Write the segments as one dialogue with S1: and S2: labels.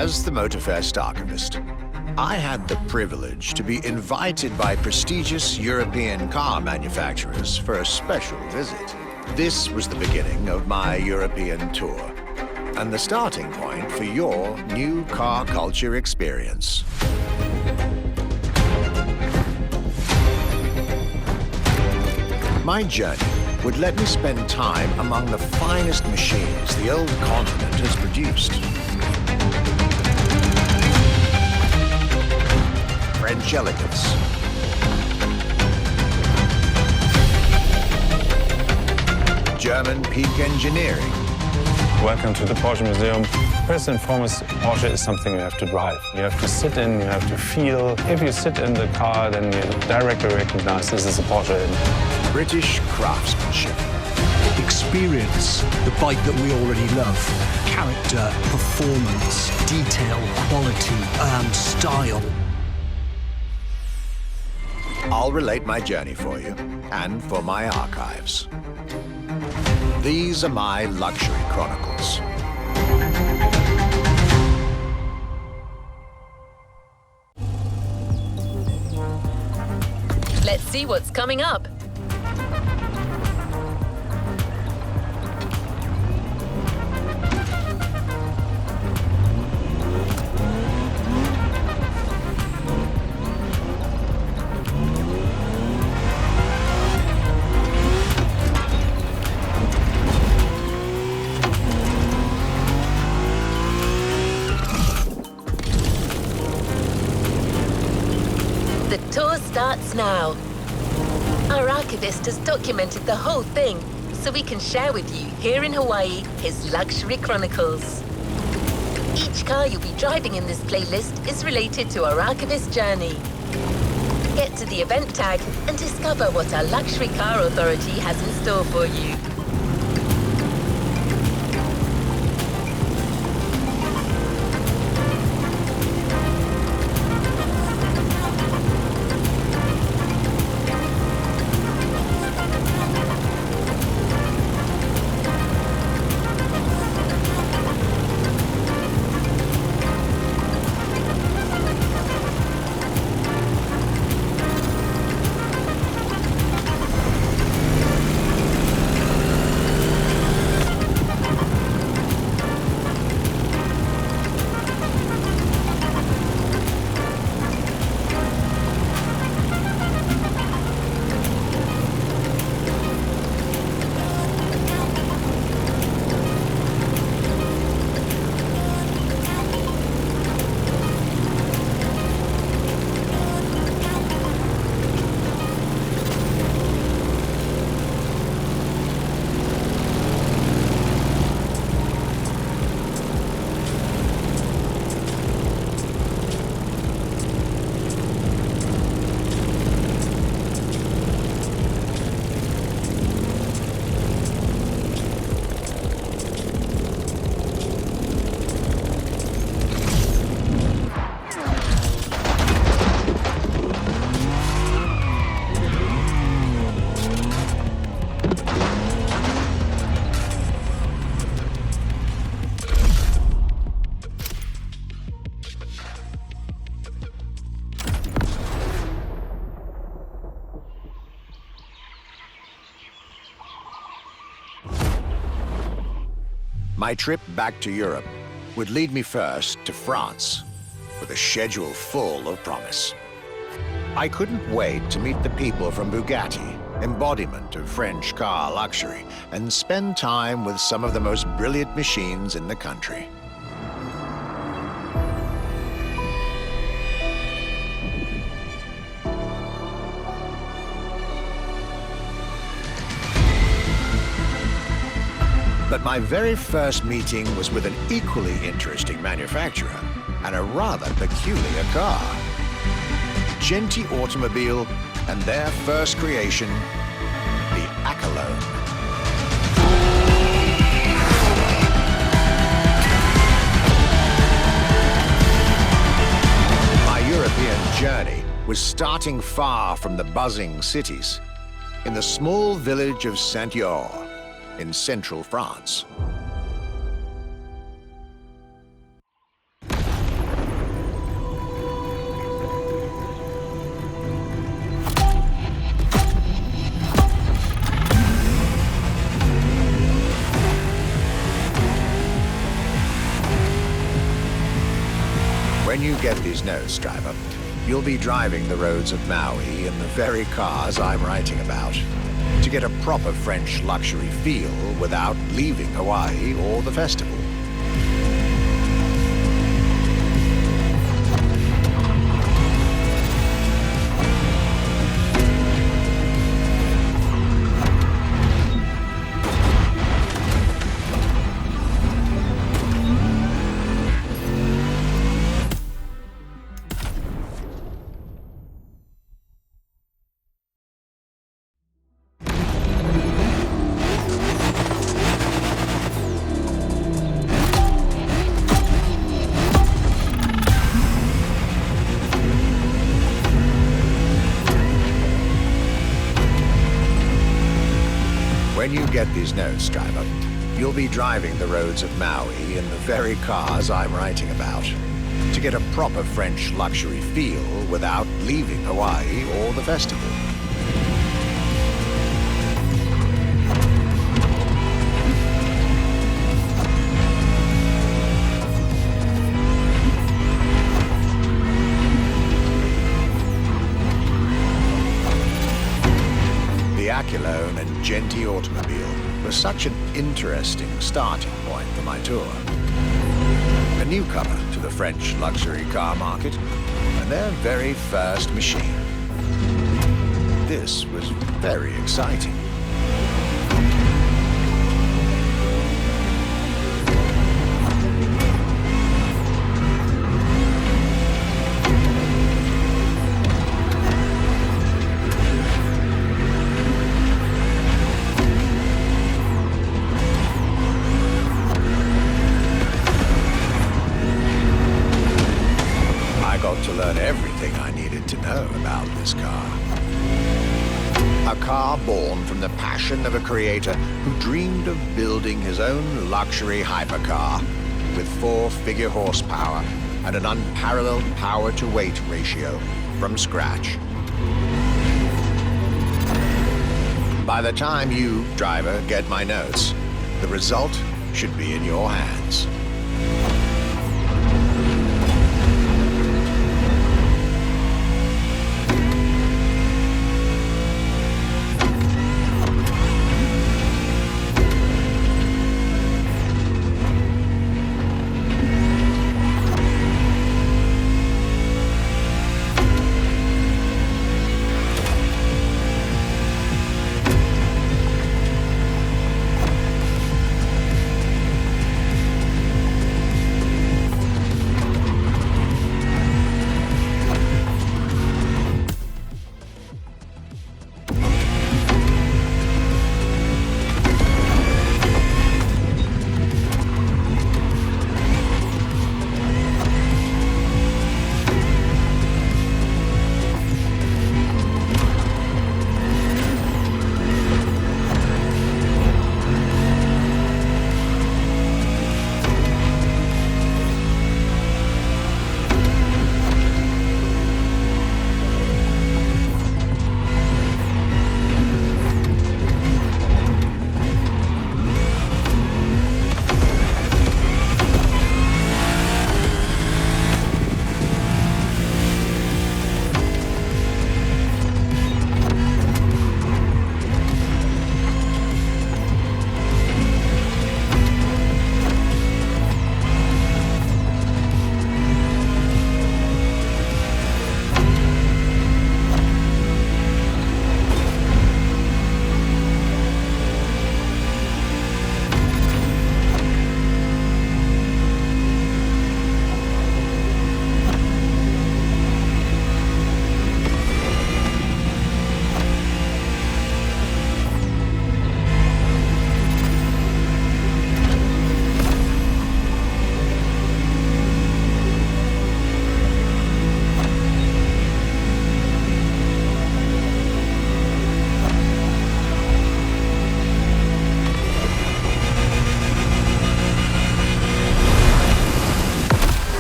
S1: As the Motorfest archivist, I had the privilege to be invited by prestigious European car manufacturers for a special visit. This was the beginning of my European tour, and the starting point for your new car culture experience. My journey would let me spend time among the finest machines the old continent has produced. French elegance, German peak engineering.
S2: Welcome to the Porsche Museum. First and foremost, Porsche is something you have to drive. You have to sit in, you have to feel. If you sit in the car, then you directly recognize this is a Porsche.
S1: British craftsmanship.
S3: Experience the bike that we already love. Character, performance, detail, quality, and style.
S1: I'll relate my journey for you, and for my archives. These are my luxury chronicles.
S4: Let's see what's coming up. The tour starts now. Our archivist has documented the whole thing, so we can share with you here in Hawaii his luxury chronicles. Each car you'll be driving in this playlist is related to our archivist journey. Get to the event tag and discover what our luxury car authority has in store for you.
S1: My trip back to Europe would lead me first to France, with a schedule full of promise. I couldn't wait to meet the people from Bugatti, embodiment of French car luxury, and spend time with some of the most brilliant machines in the country. But my very first meeting was with an equally interesting manufacturer and a rather peculiar car. Genti Automobile and their first creation, the Accolone. My European journey was starting far from the buzzing cities, in the small village of Saint-Yor, in central France. When you get these notes, driver, you'll be driving the roads of Maui in the very cars I'm writing about, to get a proper French luxury feel without leaving Hawaii or the festival. When you get these notes, driver, you'll be driving the roads of Maui in the very cars I'm writing about, to get a proper French luxury feel without leaving Hawaii or the festival. The Aculone and Genti automobile was such an interesting starting point for my tour. A newcomer to the French luxury car market, and their very first machine. This was very exciting. To learn everything I needed to know about this car. A car born from the passion of a creator who dreamed of building his own luxury hypercar with 4-figure horsepower and an unparalleled power-to-weight ratio from scratch. By the time you, driver, get my notes, the result should be in your hands.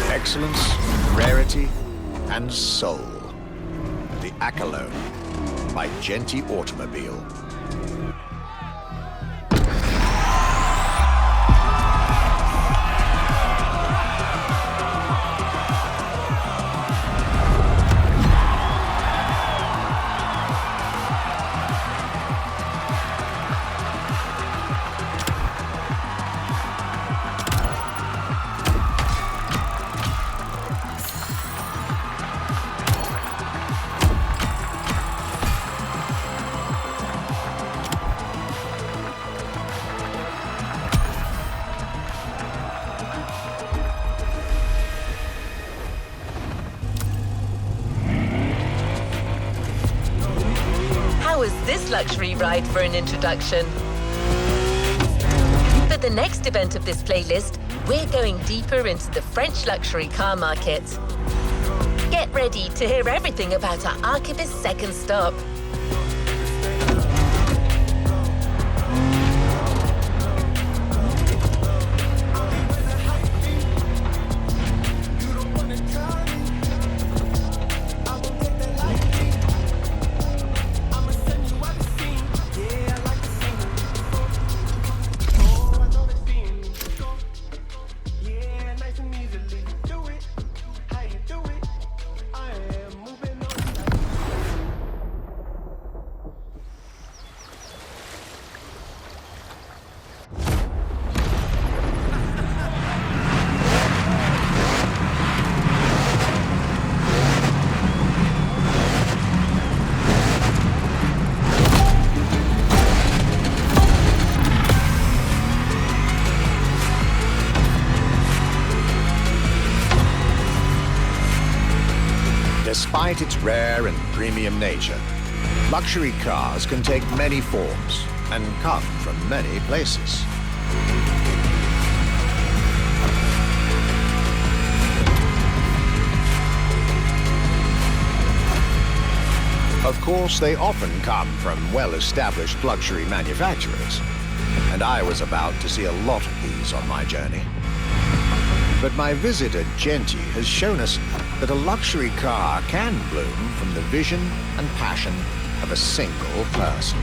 S1: Excellence, rarity, and soul. The Aculone by Genti Automobile.
S4: ride for an introduction. For the next event of this playlist, we're going deeper into the French luxury car market. Get ready to hear everything about our Archivist's second stop.
S1: Despite its rare and premium nature, luxury cars can take many forms and come from many places. Of course, they often come from well-established luxury manufacturers, and I was about to see a lot of these on my journey. But my visit at Genti has shown us that a luxury car can bloom from the vision and passion of a single person.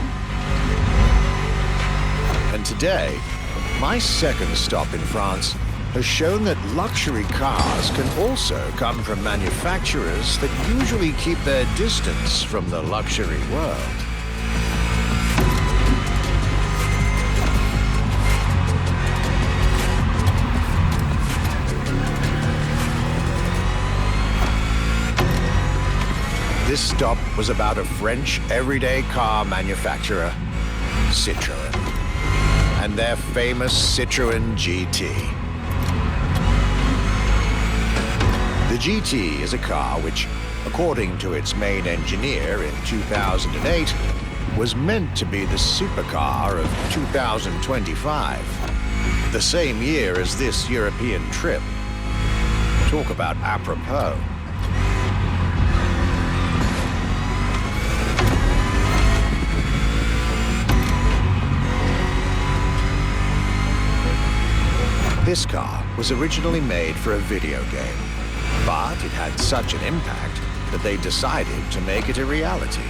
S1: And today, my second stop in France has shown that luxury cars can also come from manufacturers that usually keep their distance from the luxury world. This stop was about a French everyday car manufacturer, Citroën, and their famous Citroën GT. The GT is a car which, according to its main engineer in 2008, was meant to be the supercar of 2025, the same year as this European trip. Talk about apropos. This car was originally made for a video game, but it had such an impact that they decided to make it a reality.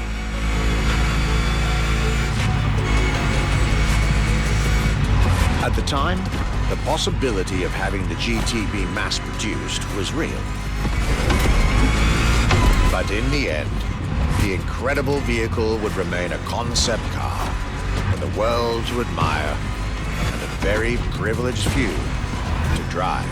S1: At the time, the possibility of having the GT be mass-produced was real. But in the end, the incredible vehicle would remain a concept car for the world to admire and a very privileged few to drive.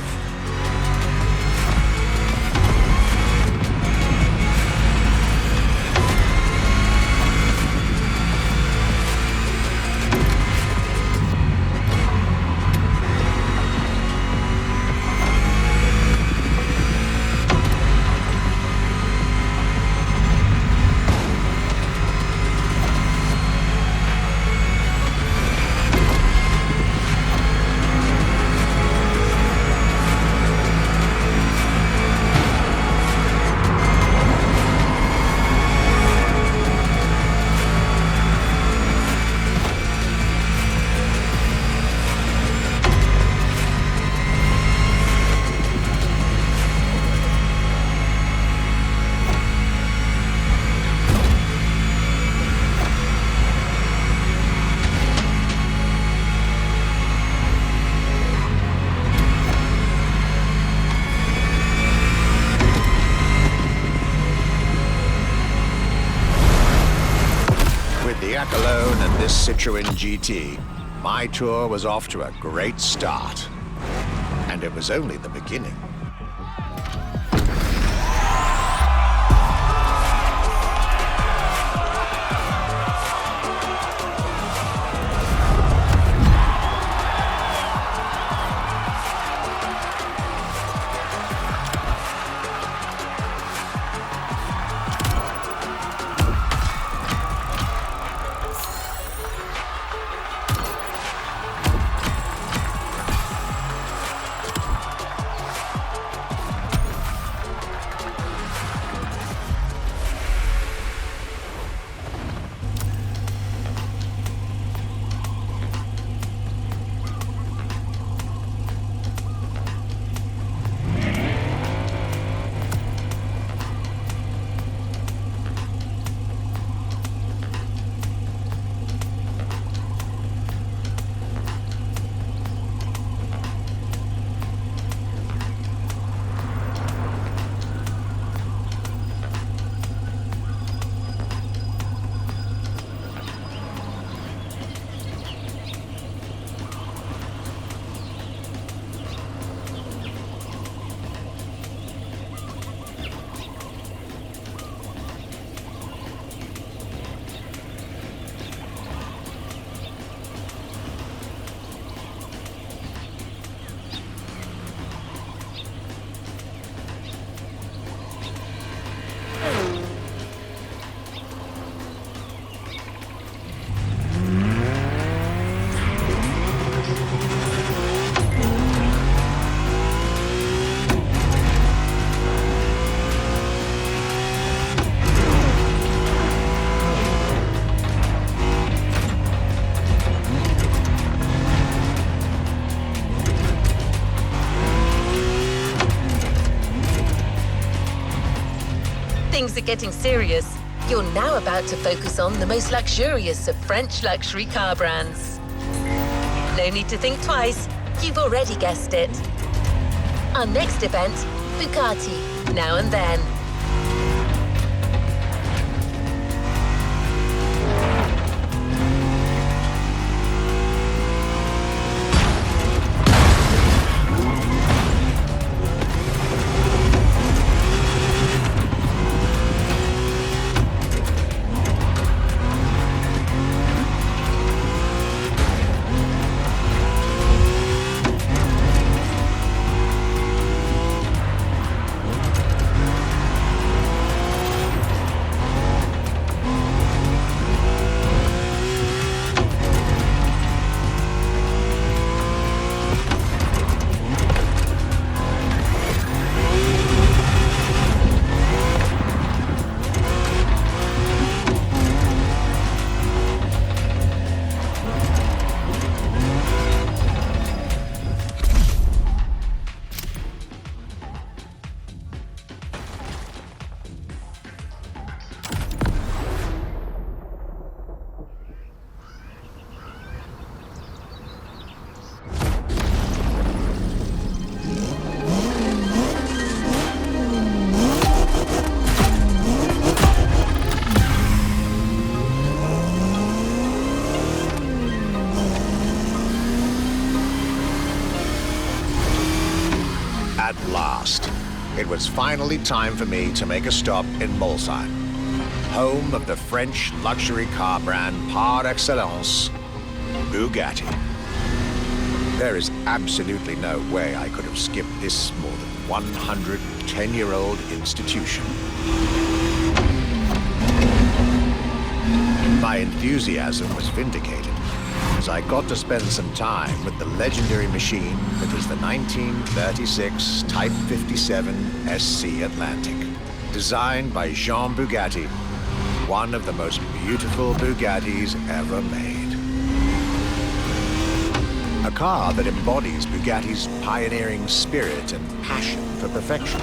S1: Alone and this Citroën GT, my tour was off to a great start. And it was only the beginning.
S4: things are getting serious, you're now about to focus on the most luxurious of French luxury car brands. No need to think twice. You've already guessed it. Our next event, Bugatti, Now and Then.
S1: At last, it was finally time for me to make a stop in Molsheim, home of the French luxury car brand par excellence, Bugatti. There is absolutely no way I could have skipped this more than 110-year-old institution. My enthusiasm was vindicated as I got to spend some time with the legendary machine that is the 1936 Type 57 SC Atlantic, designed by Jean Bugatti, one of the most beautiful Bugattis ever made. A car that embodies Bugatti's pioneering spirit and passion for perfection.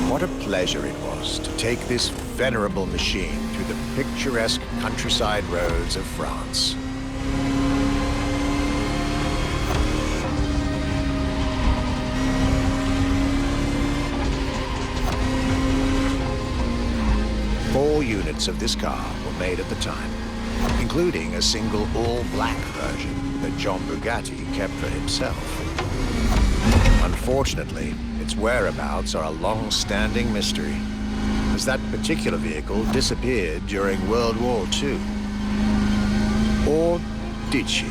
S1: What a pleasure it was to take this venerable machine through the picturesque countryside roads of France. Four units of this car were made at the time, including a single all-black version that Jean Bugatti kept for himself. Unfortunately, its whereabouts are a long-standing mystery, as that particular vehicle disappeared during World War II. Or did she?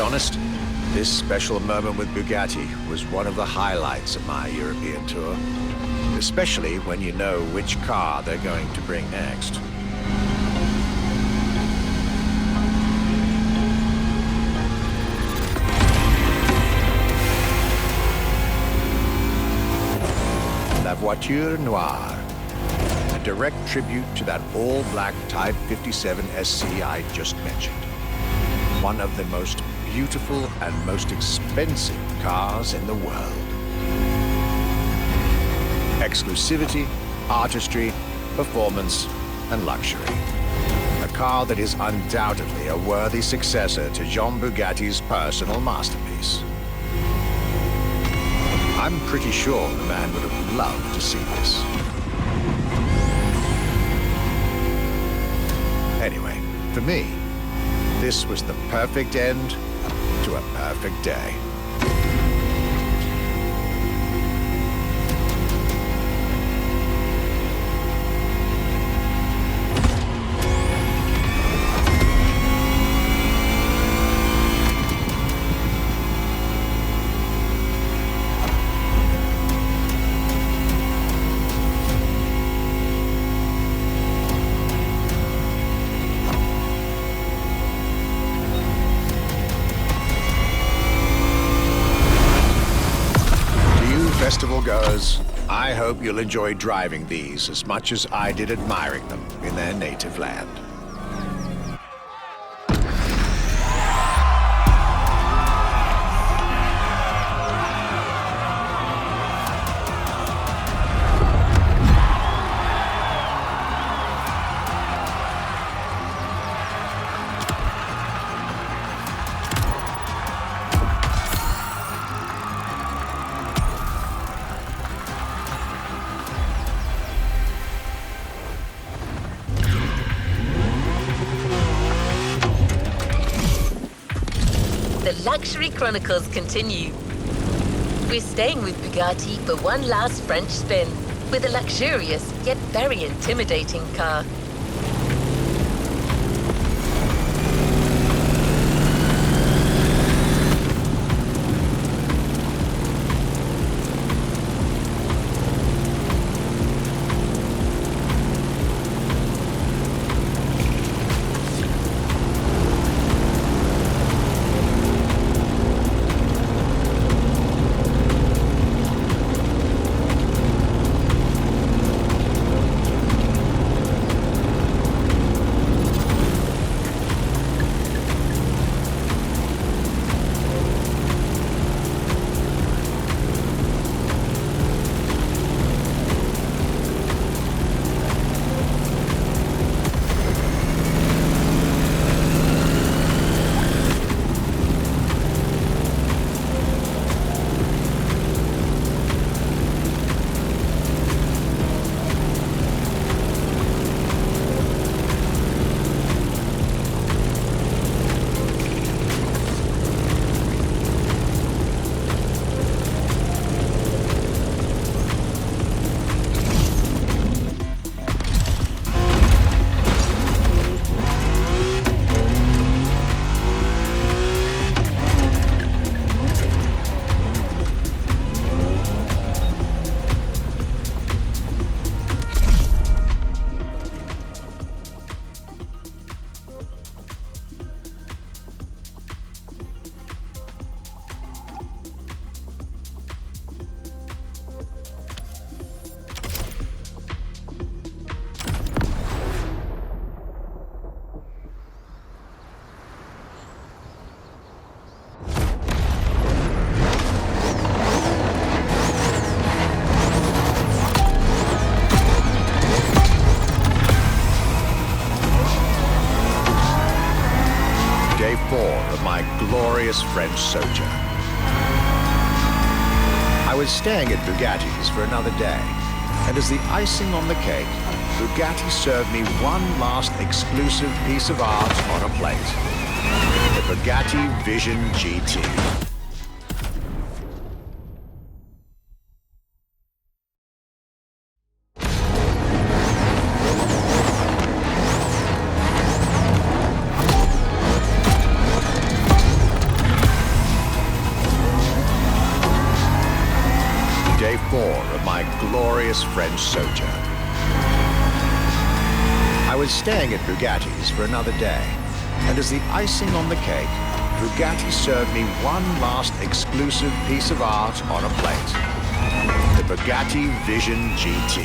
S1: Honest, this special moment with Bugatti was one of the highlights of my European tour, especially when you know which car they're going to bring next. La Voiture Noire, a direct tribute to that all-black Type 57 SC I just mentioned. One of the most beautiful and most expensive cars in the world. Exclusivity, artistry, performance, and luxury. A car that is undoubtedly a worthy successor to Jean Bugatti's personal masterpiece. I'm pretty sure the man would have loved to see this. Anyway, for me, this was the perfect end to a perfect day. I hope you'll enjoy driving these as much as I did admiring them in their native land.
S4: The Luxury Chronicles continue. We're staying with Bugatti for one last French spin with a luxurious yet very intimidating car.
S1: Day 4 of my glorious French sojourn. I was staying at Bugatti's for another day, and as the icing on the cake, Bugatti served me one last exclusive piece of art on a plate. The Bugatti Vision GT. Day 4 of my glorious French sojourn. I was staying at Bugatti's for another day, and as the icing on the cake, Bugatti served me one last exclusive piece of art on a plate. The Bugatti Vision GT.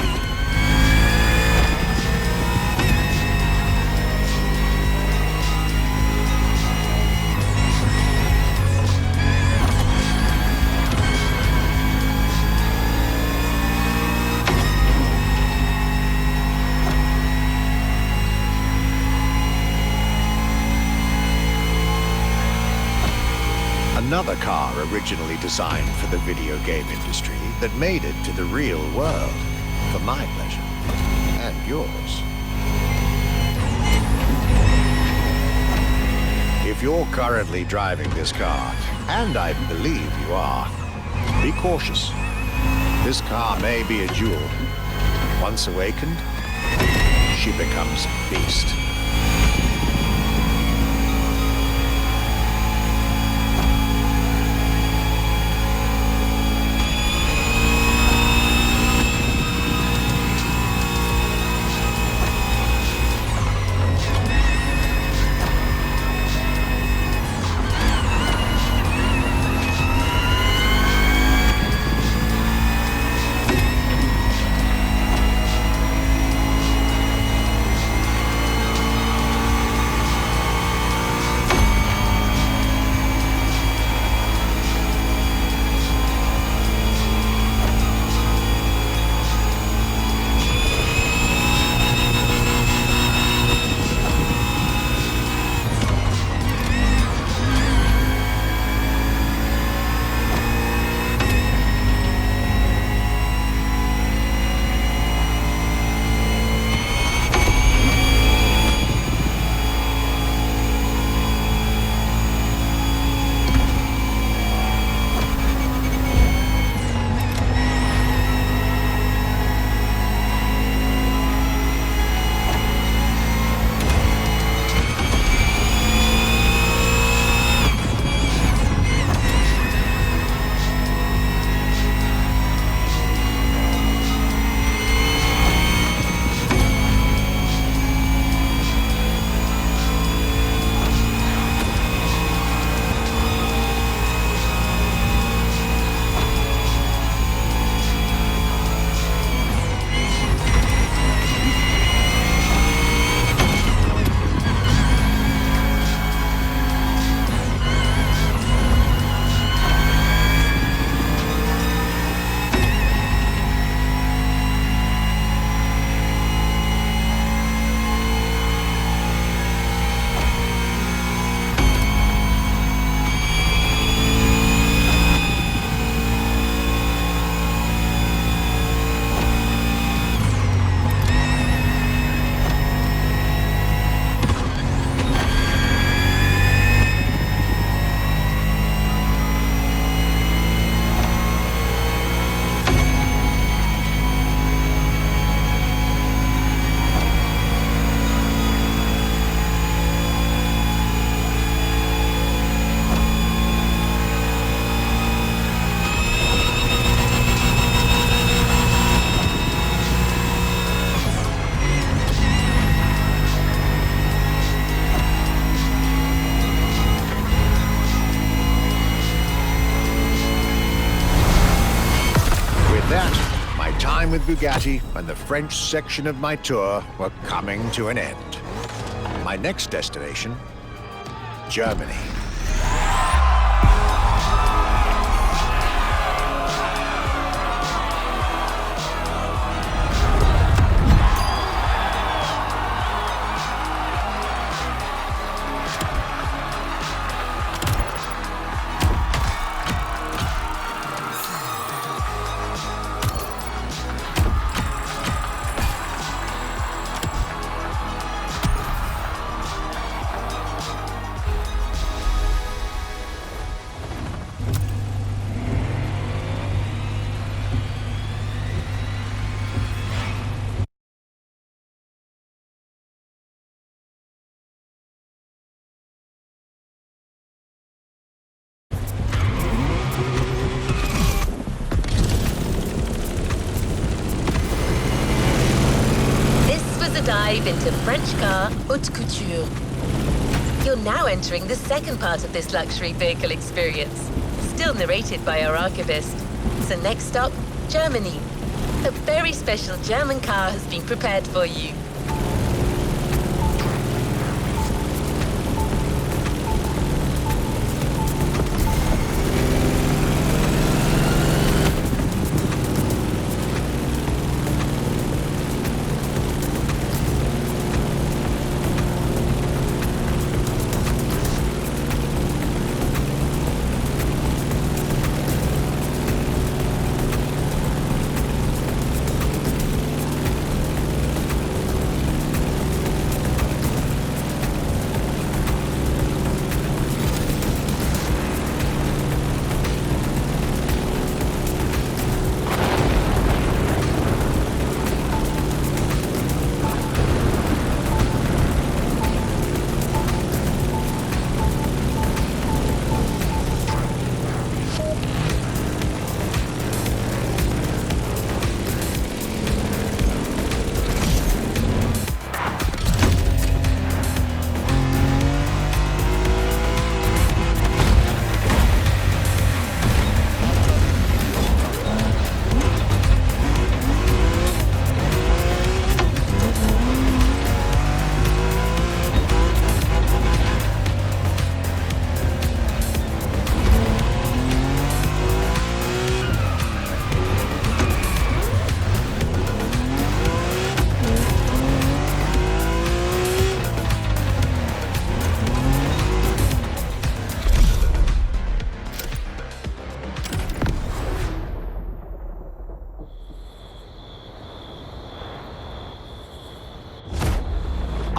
S1: Another car originally designed for the video game industry that made it to the real world for my pleasure and yours. If you're currently driving this car, and I believe you are, be cautious. This car may be a jewel. Once awakened, she becomes a beast. Bugatti and the French section of my tour were coming to an end. My next destination, Germany.
S4: Dive into French car haute couture. You're now entering the second part of this luxury vehicle experience, still narrated by our archivist. So next stop, Germany. A very special German car has been prepared for you.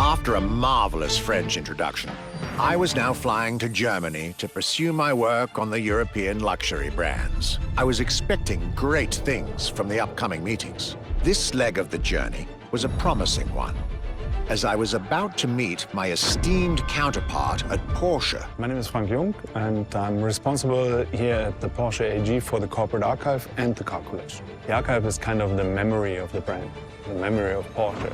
S1: After a marvelous French introduction, I was now flying to Germany to pursue my work on the European luxury brands. I was expecting great things from the upcoming meetings. This leg of the journey was a promising one, as I was about to meet my esteemed counterpart at Porsche.
S2: My name is Frank Jung, and I'm responsible here at the Porsche AG for the corporate archive and the car collection. The archive is kind of the memory of the brand, the memory of Porsche.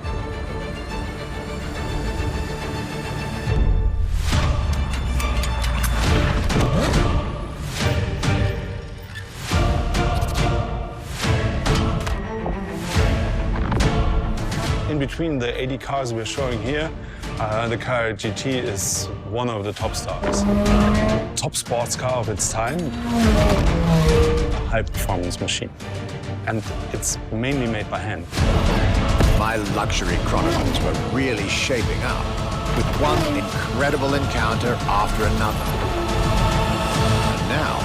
S2: In between the 80 cars we're showing here, the Carrera GT is one of the top stars. Top sports car of its time, a high-performance machine. And it's mainly made by hand.
S1: My luxury chronicles were really shaping up, with one incredible encounter after another. And now,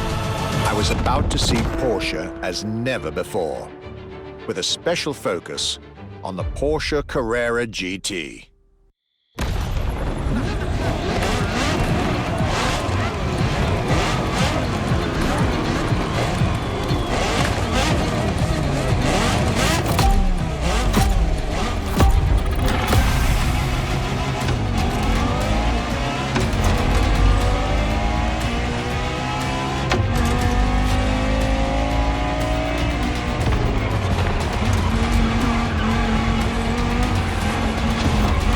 S1: I was about to see Porsche as never before, with a special focus on the Porsche Carrera GT.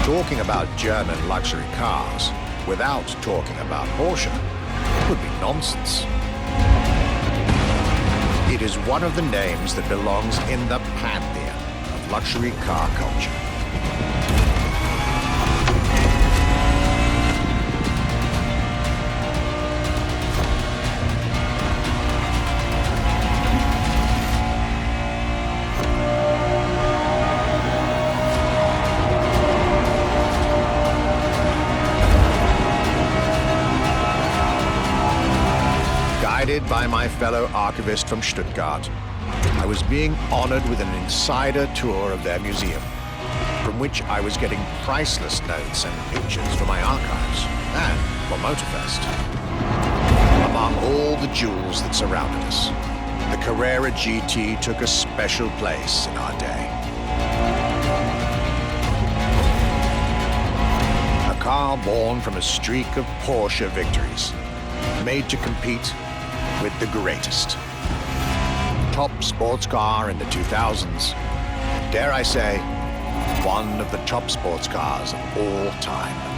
S1: Talking about German luxury cars without talking about Porsche would be nonsense. It is one of the names that belongs in the pantheon. luxury car culture. Guided by my fellow archivist from Stuttgart, I was being honored with an insider tour of their museum, from which I was getting priceless notes and pictures for my archives and for Motorfest. Among all the jewels that surrounded us, the Carrera GT took a special place in our day. A car born from a streak of Porsche victories, made to compete with the greatest. Top sports car in the 2000s, dare I say, one of the top sports cars of all time.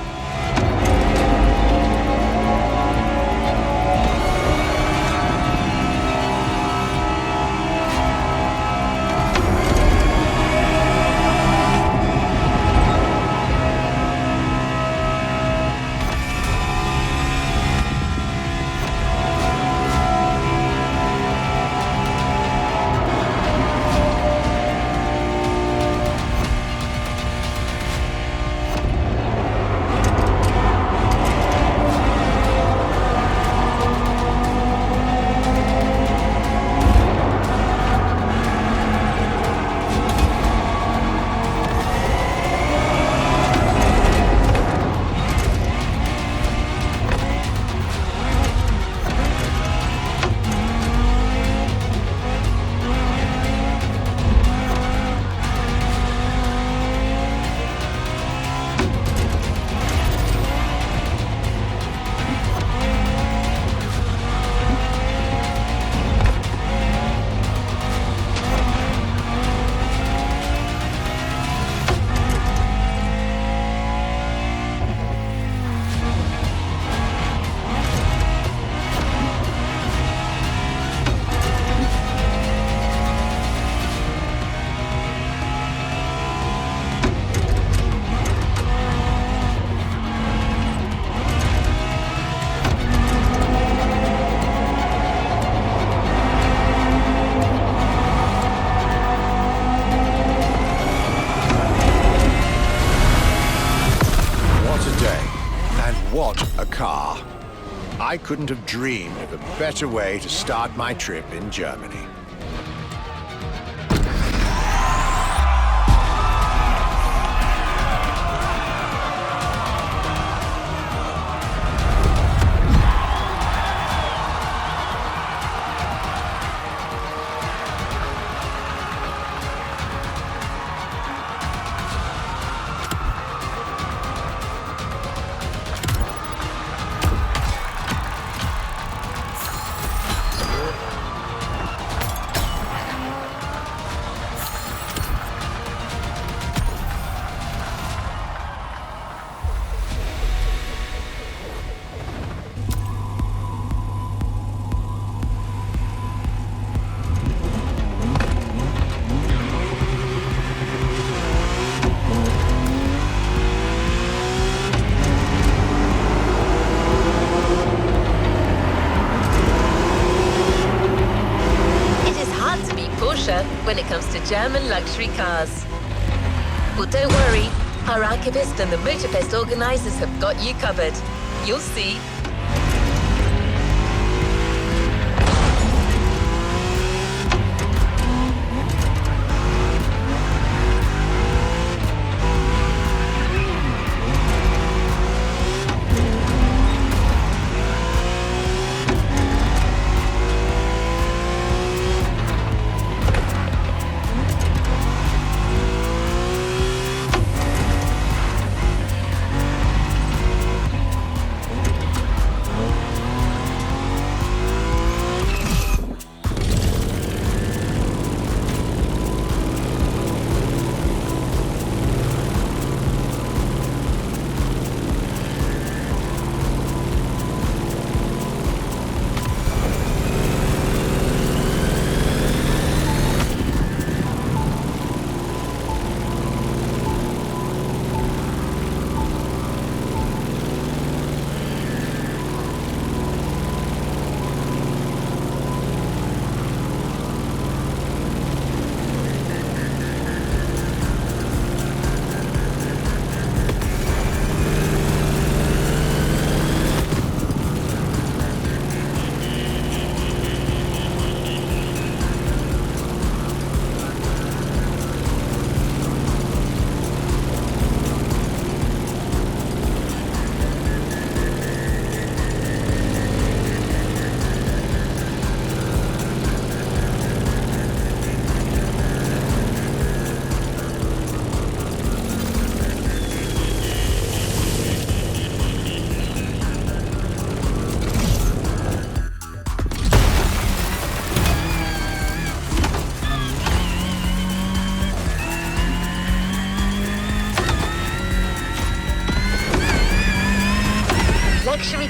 S1: What a car. I couldn't have dreamed of a better way to start my trip in Germany.
S4: When it comes to German luxury cars. But don't worry, our archivist and the Motorfest organizers have got you covered. You'll see.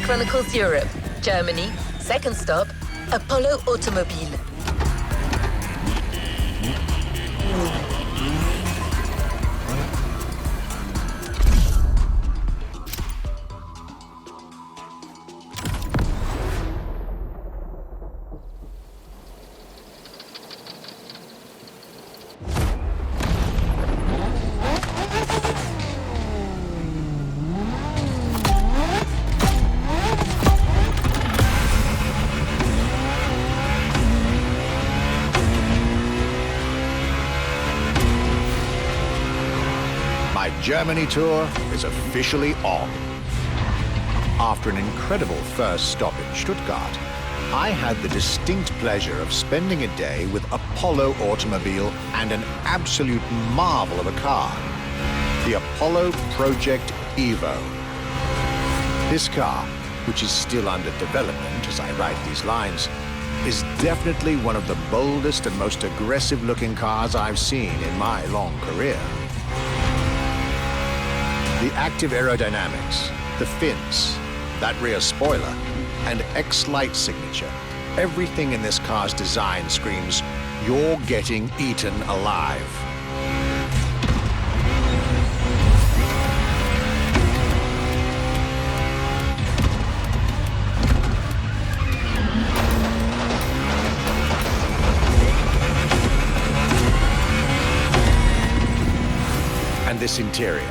S4: Chronicles Europe, Germany. Second stop, Apollo Automobile.
S1: My Germany tour is officially on. After an incredible first stop in Stuttgart, I had the distinct pleasure of spending a day with Apollo Automobile and an absolute marvel of a car, the Apollo Project Evo. This car, which is still under development as I write these lines, is definitely one of the boldest and most aggressive-looking cars I've seen in my long career. The active aerodynamics, the fins, that rear spoiler, and X-Light signature, everything in this car's design screams, you're getting eaten alive. And this interior,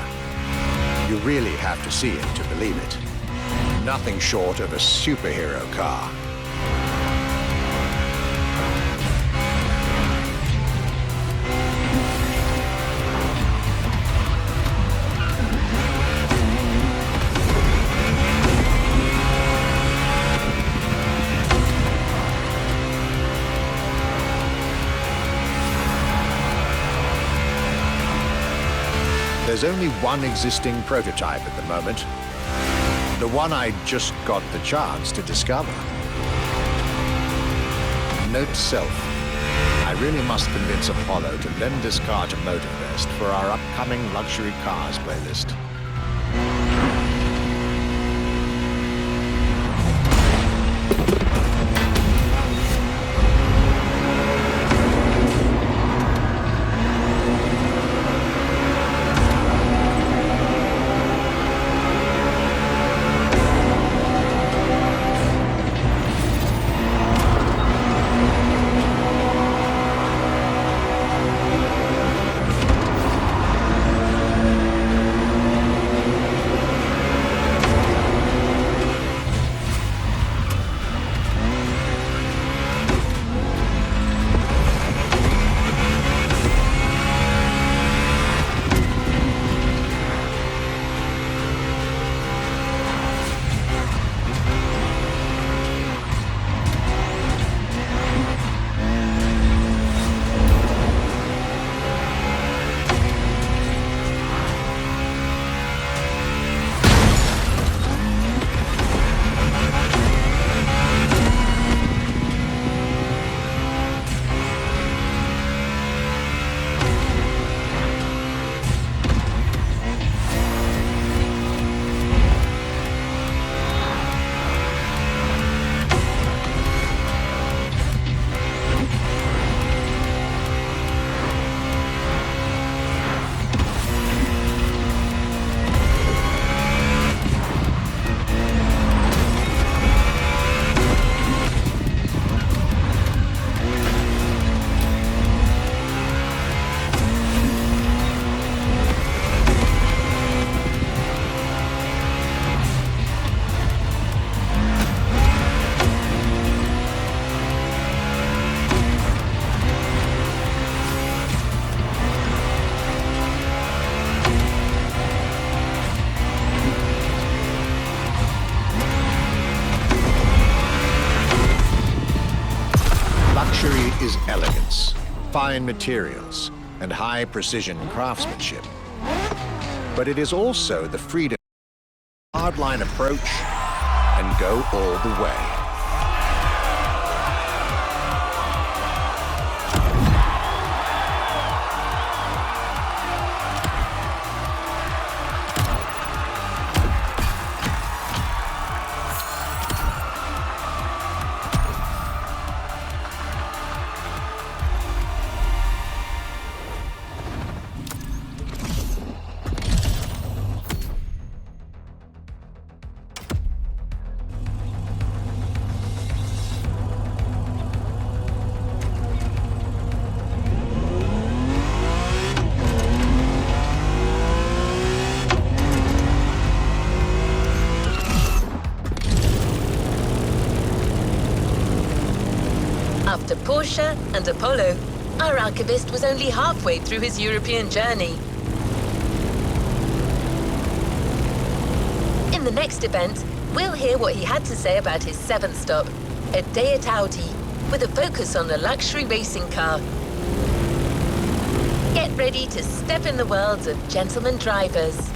S1: you really have to see it to believe it. Nothing short of a superhero car. There's only one existing prototype at the moment. The one I just got the chance to discover. Note self. I really must convince Apollo to lend this car to MotorFest for our upcoming luxury cars playlist. Luxury is elegance, fine materials, and high-precision craftsmanship. But it is also the freedom, hardline approach, and go all the way.
S4: Porsche and Apollo, our archivist was only halfway through his European journey. In the next event, we'll hear what he had to say about his 7th stop, a day at Audi, with a focus on a luxury racing car. Get ready to step in the worlds of gentleman drivers.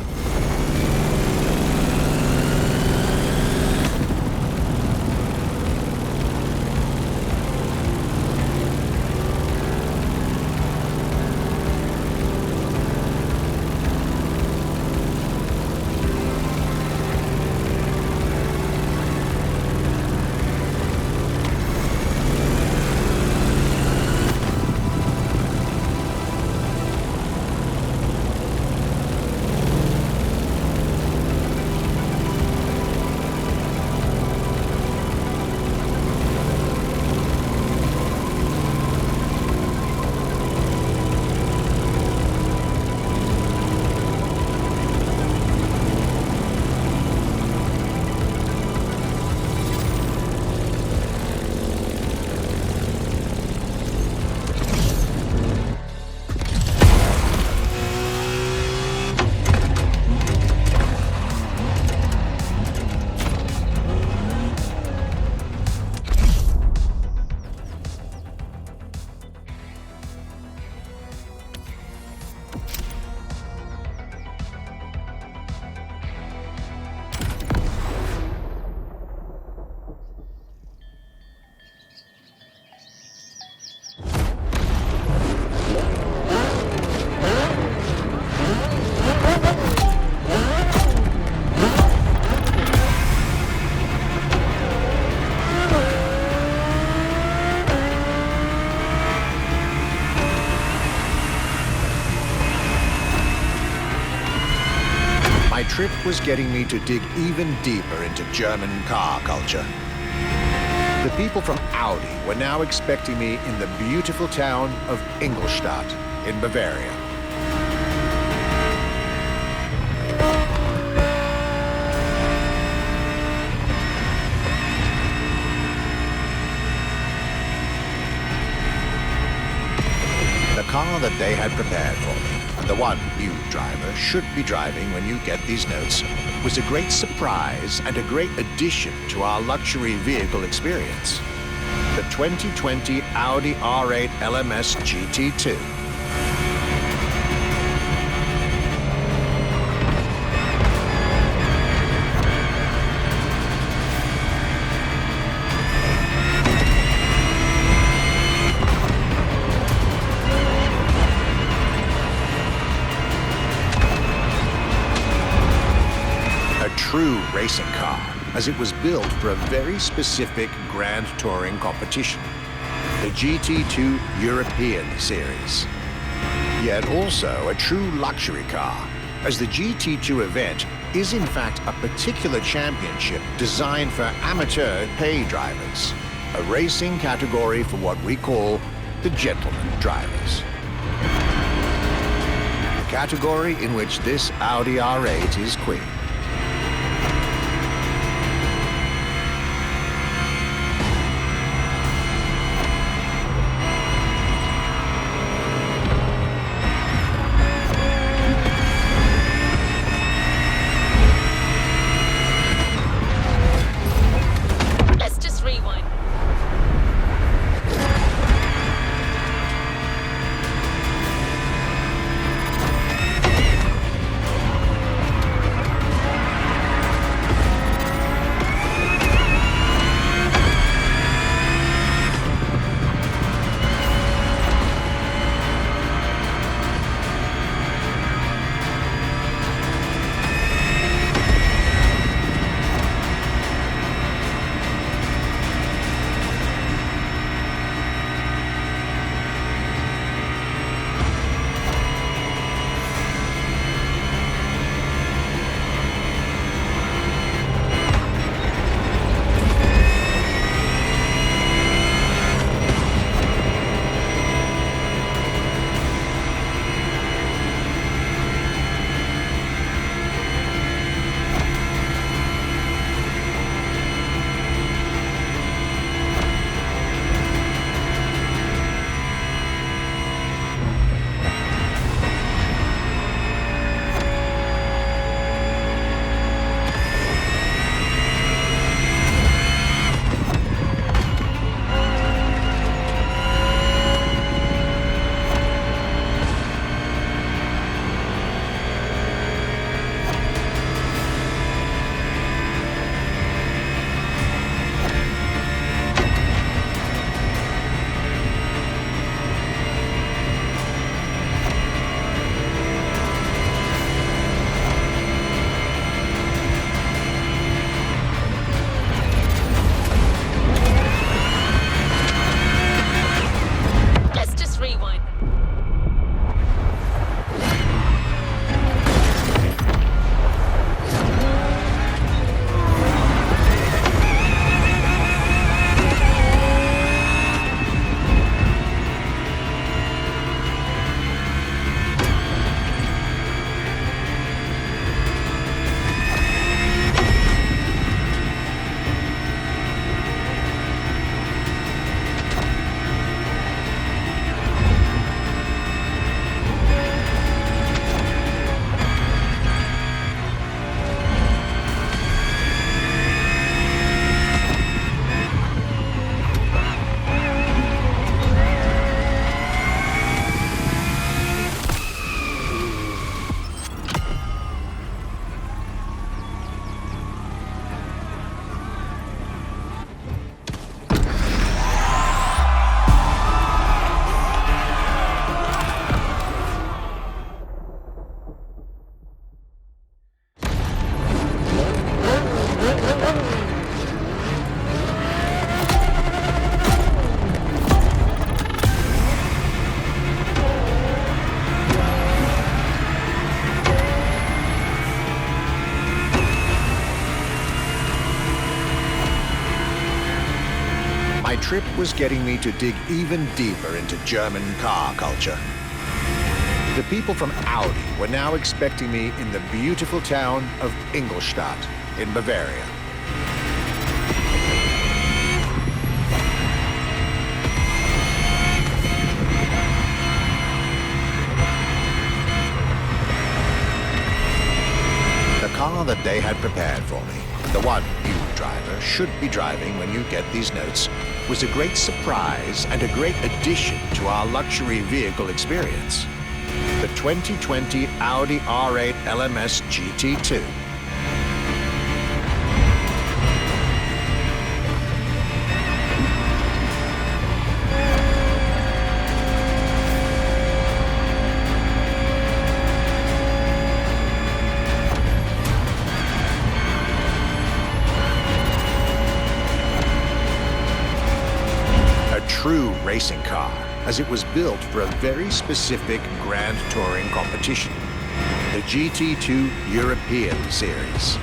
S1: My trip was getting me to dig even deeper into German car culture. The people from Audi were now expecting me in the beautiful town of Ingolstadt in Bavaria. The car that they had prepared for me, and the one you driver should be driving when you get these notes, was a great surprise and a great addition to our luxury vehicle experience. The 2020 Audi R8 LMS GT2. True racing car, as it was built for a very specific Grand Touring competition, the GT2 European Series. Yet also a true luxury car, as the GT2 event is in fact a particular championship designed for amateur pay drivers, a racing category for what we call the gentleman drivers. A category in which this Audi R8 is queen. trip was getting me to dig even deeper into German car culture. The people from Audi were now expecting me in the beautiful town of Ingolstadt in Bavaria. The car that they had prepared for me, the one you, driver, should be driving when you get these notes, was a great surprise and a great addition to our luxury vehicle experience. The 2020 Audi R8 LMS GT2. True racing car, as it was built for a very specific Grand Touring competition, the GT2 European Series.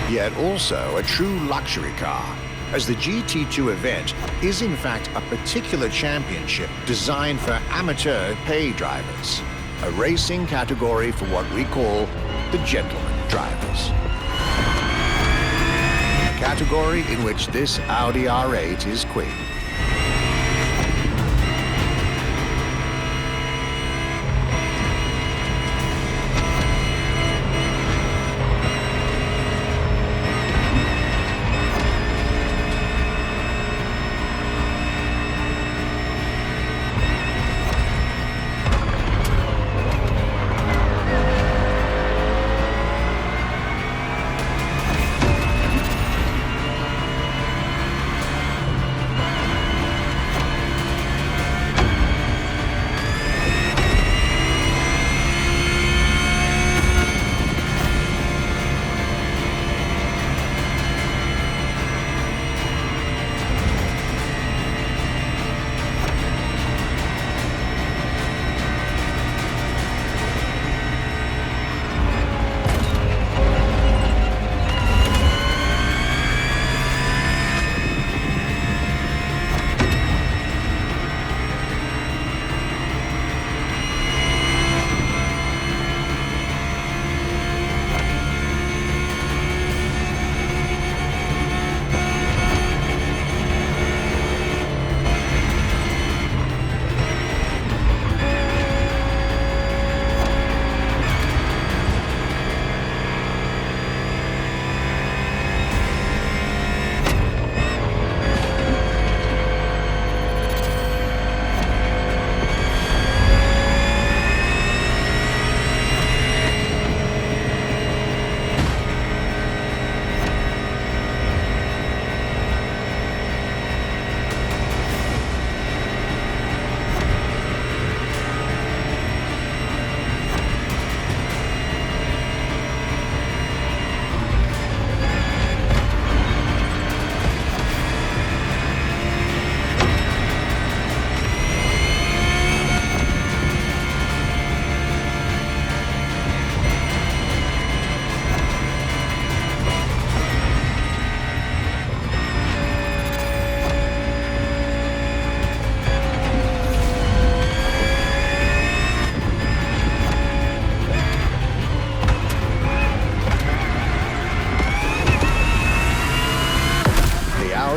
S1: Yet also a true luxury car, as the GT2 event is in fact a particular championship designed for amateur pay drivers, a racing category for what we call the gentleman drivers. A category in which this Audi R8 is queen.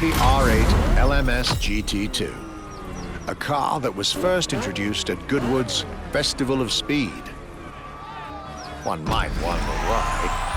S1: Audi R8 LMS GT2, a car that was first introduced at Goodwood's Festival of Speed. One might wonder why.